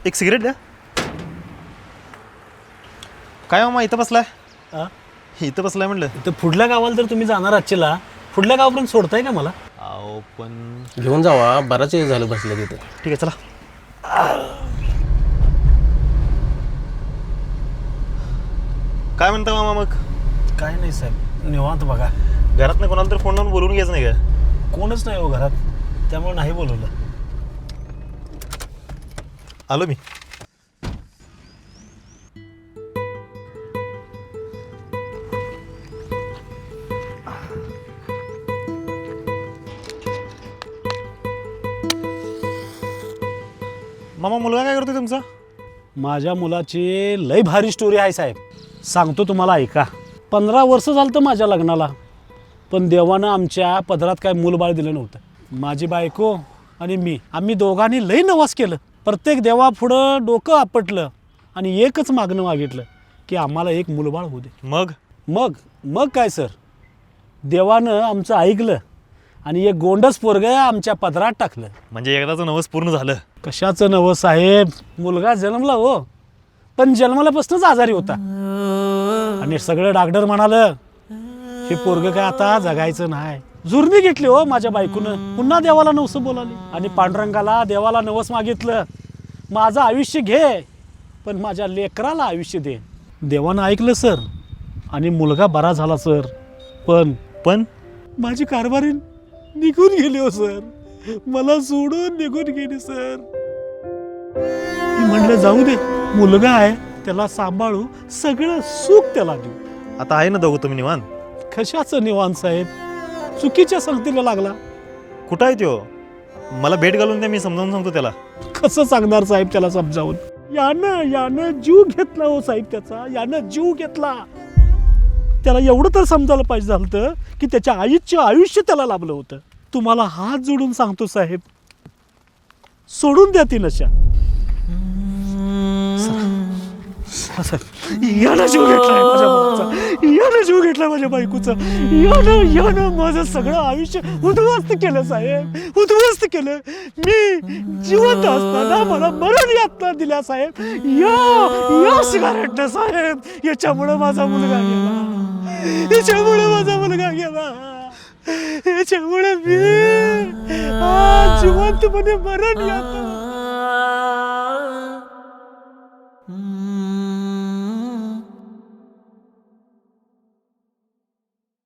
एक सिगरेट द्या. काय मामा इथं बसलाय? इथं बसलाय म्हणलं. तर पुढल्या गावाला जर तुम्ही जाणार आजच्याला पुढल्या गावापर्यंत सोडताय का मला? अहो पण घेऊन जावा, बराच वेळ झालं बसलं तिथं. ठीक आहे चला. काय म्हणता मामा मग? काय नाही साहेब, निवांत बघा. घरात नाही कोणाला तर फोन लावून बोलून घ्यायचं नाही का? कोणच नाही हो घरात, त्यामुळे नाही बोलवलं. आलो मी. मामा मुलगा काय करतोय तुमचा? माझ्या मुलाची लय भारी स्टोरी आहे साहेब, सांगतो तुम्हाला ऐका. 15 वर्ष झालं तर माझ्या लग्नाला, पण देवानं आमच्या पदरात काय मूलबाळ दिलं नव्हतं. माझी बायको आणि मी, आम्ही दोघांनी लय नवास केलं. प्रत्येक देवापुढं डोकं आपटलं आणि एकच मागणं मागितलं की आम्हाला एक मूलबाळ होऊ दे. मग मग मग काय सर, देवानं आमचं ऐकलं आणि एक गोंडस पोरगं आमच्या पदरात टाकलं. म्हणजे एकदाचं नवस पूर्ण झालं. कशाचं नवं साहेब, मुलगा जन्मला हो, पण जन्मल्यापासूनच आजारी होता. आणि सगळं डॉक्टर म्हणालं हे पोरगं काय आता जगायचं नाही. जुर्मी घेतली हो माझ्या बायकोनं, पुन्हा देवाला नवस बोलाली आणि पांडुरंगाला देवाला नवस मागितलं, माझं आयुष्य घे पण माझ्या लेकराला आयुष्य दे. देवानं ऐकलं सर आणि मुलगा बरा झाला सर. पण माझी कारभारी निघून गेली हो सर, मला सोडून निघून गेली सर. मी म्हणलं जाऊ दे, मुलगा आहे त्याला सांभाळू, सगळं सुख त्याला देऊ. आता आहे ना दोघं तुम्ही निवांत? कशाचं निवांत साहेब, चुकीच्या संगतीला लागला. कुठं आहे त्यो? मला भेट घालून द्या, मी समजावून सांगतो त्याला. कसं सांगणार साहेब त्याला समजावून? यानं जीव घेतला हो साहेब त्याचा, यानं जीव घेतला. त्याला एवढं तर समजायला पाहिजे झालं की त्याच्या आईचं आयुष्य त्याला लाभलं होतं. तुम्हाला हात जोडून सांगतो साहेब, सोडून द्या ती नशा. यानं जीव घेतलाय माझ्या मुलाचा, यानं जीव घेतलाय माझ्या बायकोचा, यानं माझं सगळं आयुष्य उद्ध्वस्त केलं साहेब, उद्ध्वस्त केलं. मी जिवंत असताना मला मरण यातना दिल्या साहेब, या सिगारेटनं साहेब. याच्यामुळं माझा मुलगा गेला, याच्यामुळं माझा मुलगा गेला, याच्यामुळे मी जिवंतपणे मरण यातना